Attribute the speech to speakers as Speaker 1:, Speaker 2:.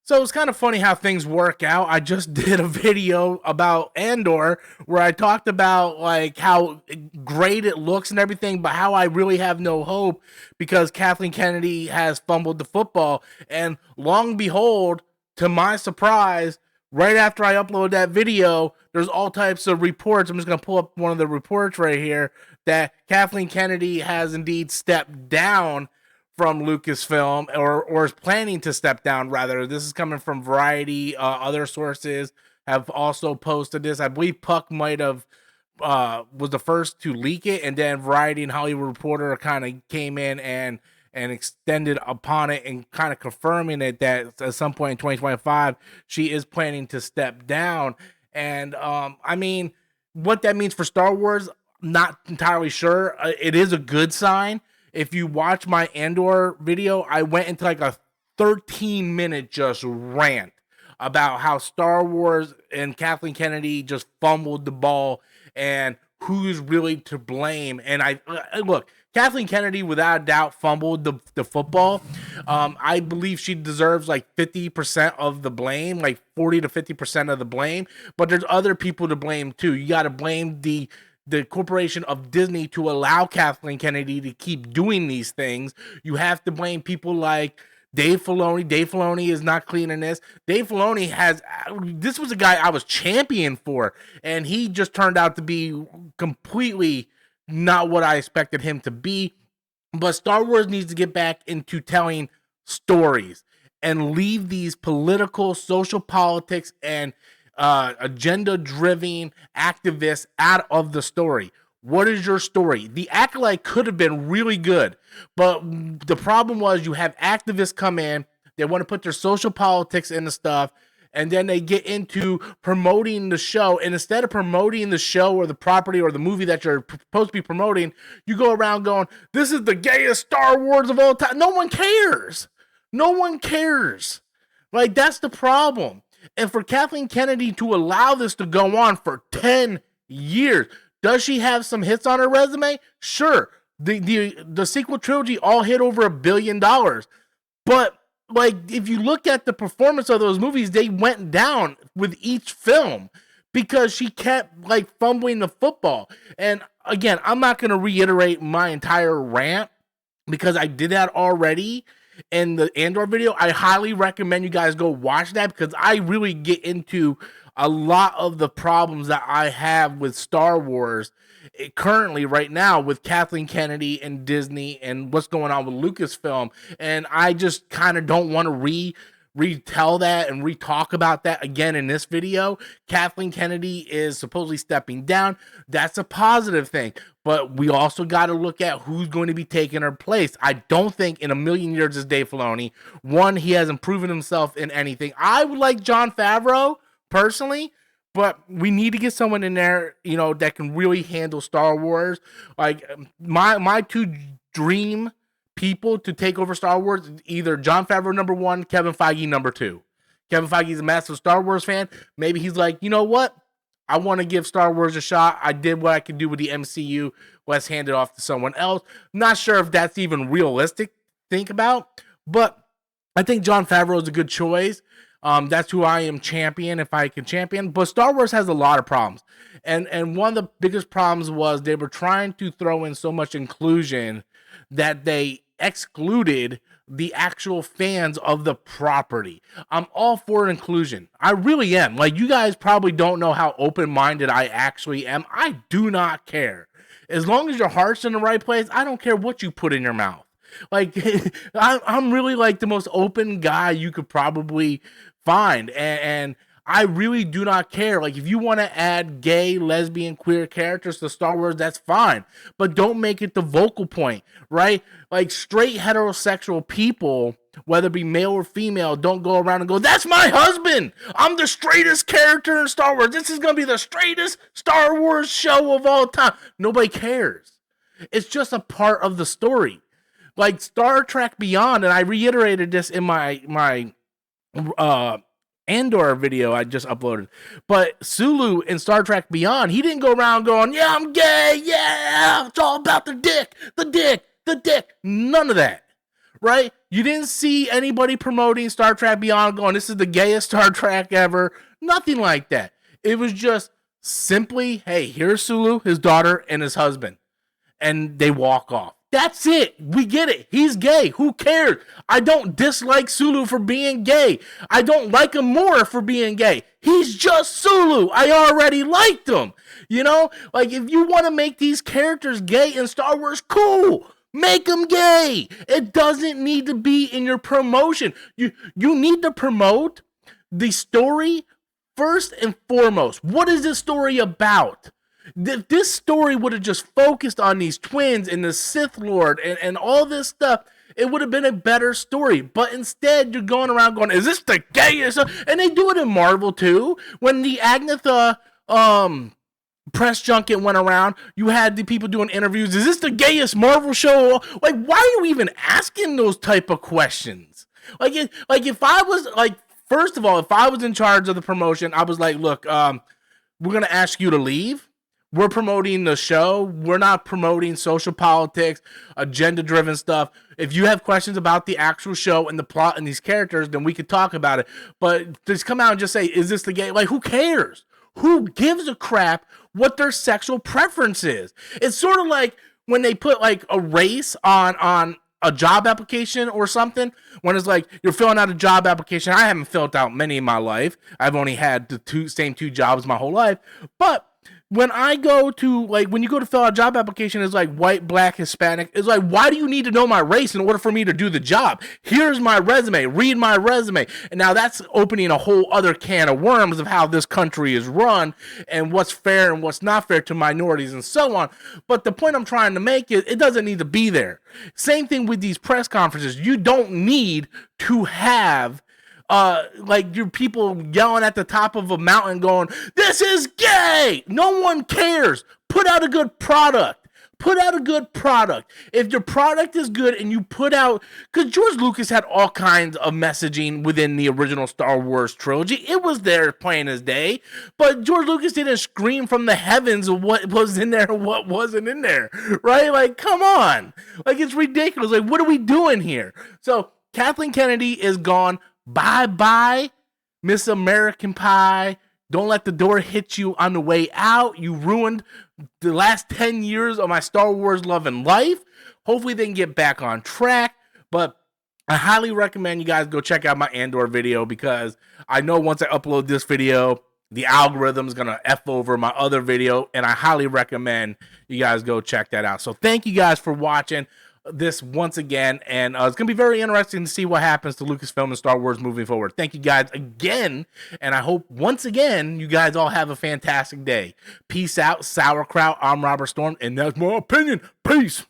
Speaker 1: So it's kind of funny how things work out. I just did a video about Andor where I talked about like how great it looks and everything, but how I really have no hope because Kathleen Kennedy has fumbled the football. And long behold, to my surprise, right after I upload that video, there's all types of reports. I'm just going to pull up one of the reports right here that Kathleen Kennedy has indeed stepped down from Lucasfilm, or is planning to step down, rather. This is coming from Variety. Other sources have also posted this. I believe Puck might have was the first to leak it, and then Variety and Hollywood Reporter kind of came in and extended upon it and kind of confirming it that at some point in 2025 she is planning to step down. And I mean, what that means for Star Wars, not entirely sure. It is a good sign. If you watch my Andor video, I went into like a 13-minute just rant about how Star Wars and Kathleen Kennedy just fumbled the ball and who's really to blame. And I look, Kathleen Kennedy without a doubt fumbled the football. I believe she deserves like 50% of the blame, like 40 to 50% of the blame. But there's other people to blame too. You got to blame the corporation of Disney to allow Kathleen Kennedy to keep doing these things. You have to blame people like Dave Filoni. Dave Filoni is not cleaning this. Dave Filoni this was a guy I was champion for, and he just turned out to be completely not what I expected him to be. But Star Wars needs to get back into telling stories and leave these political, social politics, and agenda-driven activists out of the story. What is your story? The Acolyte could have been really good, but the problem was you have activists come in, they want to put their social politics into stuff, and then they get into promoting the show, and instead of promoting the show or the property or the movie that you're supposed to be promoting, you go around going, this is the gayest Star Wars of all time. No one cares. No one cares. Like, that's the problem. And for Kathleen Kennedy to allow this to go on for 10 years, does she have some hits on her resume? Sure. The sequel trilogy all hit over $1 billion. But like, if you look at the performance of those movies, they went down with each film because she kept like fumbling the football. And again, I'm not going to reiterate my entire rant because I did that already in the Andor video. I highly recommend you guys go watch that because I really get into a lot of the problems that I have with Star Wars currently right now with Kathleen Kennedy and Disney and what's going on with Lucasfilm. And I just kind of don't want to retell that and re-talk about that again in this video. Kathleen Kennedy is supposedly stepping down. That's a positive thing. But we also got to look at who's going to be taking her place. I don't think in a million years is Dave Filoni. One, he hasn't proven himself in anything. I would like Jon Favreau, personally, but we need to get someone in there, you know, that can really handle Star Wars. Like, my two dream people to take over Star Wars, either Jon Favreau number one, Kevin Feige number two. Kevin Feige's a massive Star Wars fan. Maybe he's like, you know what? I want to give Star Wars a shot. I did what I could do with the MCU. Let's hand it off to someone else. Not sure if that's even realistic to think about, but I think Jon Favreau is a good choice. That's who I am champion if I can champion. But Star Wars has a lot of problems. And one of the biggest problems was they were trying to throw in so much inclusion that they excluded the actual fans of the property. I'm all for inclusion. I really am. Like, you guys probably don't know how open-minded I actually am. I do not care. As long as your heart's in the right place, I don't care what you put in your mouth. Like, I'm really like the most open guy you could probably find. And I really do not care. Like, if you want to add gay, lesbian, queer characters to Star Wars, that's fine. But don't make it the vocal point, right? Like, straight heterosexual people, whether it be male or female, don't go around and go, that's my husband! I'm the straightest character in Star Wars. This is going to be the straightest Star Wars show of all time. Nobody cares. It's just a part of the story. Like Star Trek Beyond, and I reiterated this in my Andor video I just uploaded, but Sulu in Star Trek Beyond, he didn't go around going, yeah, I'm gay, yeah, it's all about the dick, the dick, the dick. None of that, right? You didn't see anybody promoting Star Trek Beyond going, this is the gayest Star Trek ever. Nothing like that. It was just simply, hey, here's Sulu, his daughter, and his husband. And they walk off. That's it. We get it. He's gay. Who cares? I don't dislike Sulu for being gay. I don't like him more for being gay. He's just Sulu. I already liked him. You know, like if you want to make these characters gay in Star Wars, cool. Make them gay. It doesn't need to be in your promotion. You need to promote the story first and foremost. What is this story about? If this story would have just focused on these twins and the Sith Lord and all this stuff, it would have been a better story. But instead, you're going around going, is this the gayest? And they do it in Marvel too. When the Agnetha press junket went around, you had the people doing interviews. Is this the gayest Marvel show? Like, why are you even asking those type of questions? Like if I was like, first of all, if I was in charge of the promotion, I was like, look, we're gonna ask you to leave. We're promoting the show. We're not promoting social politics, agenda-driven stuff. If you have questions about the actual show and the plot and these characters, then we could talk about it. But just come out and just say, is this the gay? Like, who cares? Who gives a crap what their sexual preference is? It's sort of like when they put like a race on a job application or something, when it's like you're filling out a job application. I haven't filled out many in my life. I've only had the same two jobs my whole life. But when I go to, like, when you go to fill out a job application, it's like white, black, Hispanic. It's like, why do you need to know my race in order for me to do the job? Here's my resume. Read my resume. And now that's opening a whole other can of worms of how this country is run and what's fair and what's not fair to minorities and so on. But the point I'm trying to make is it doesn't need to be there. Same thing with these press conferences. You don't need to have like your people yelling at the top of a mountain going, this is gay. No one cares. Put out a good product. Put out a good product. If your product is good and you put out, because George Lucas had all kinds of messaging within the original Star Wars trilogy. It was there plain as day, but George Lucas didn't scream from the heavens of what was in there and what wasn't in there, right? Like, come on. Like, it's ridiculous. Like, what are we doing here? So Kathleen Kennedy is gone. Bye-bye, Miss American Pie. Don't let the door hit you on the way out. You ruined the last 10 years of my Star Wars love and life. Hopefully they can get back on track. But I highly recommend you guys go check out my Andor video, because I know once I upload this video, the algorithm is going to F over my other video. And I highly recommend you guys go check that out. So thank you guys for watching this once again, and it's gonna be very interesting to see what happens to Lucasfilm and Star Wars moving forward. Thank you guys again, and I hope once again you guys all have a fantastic day. Peace out, sauerkraut. I'm Robert Storm, and that's my opinion. Peace.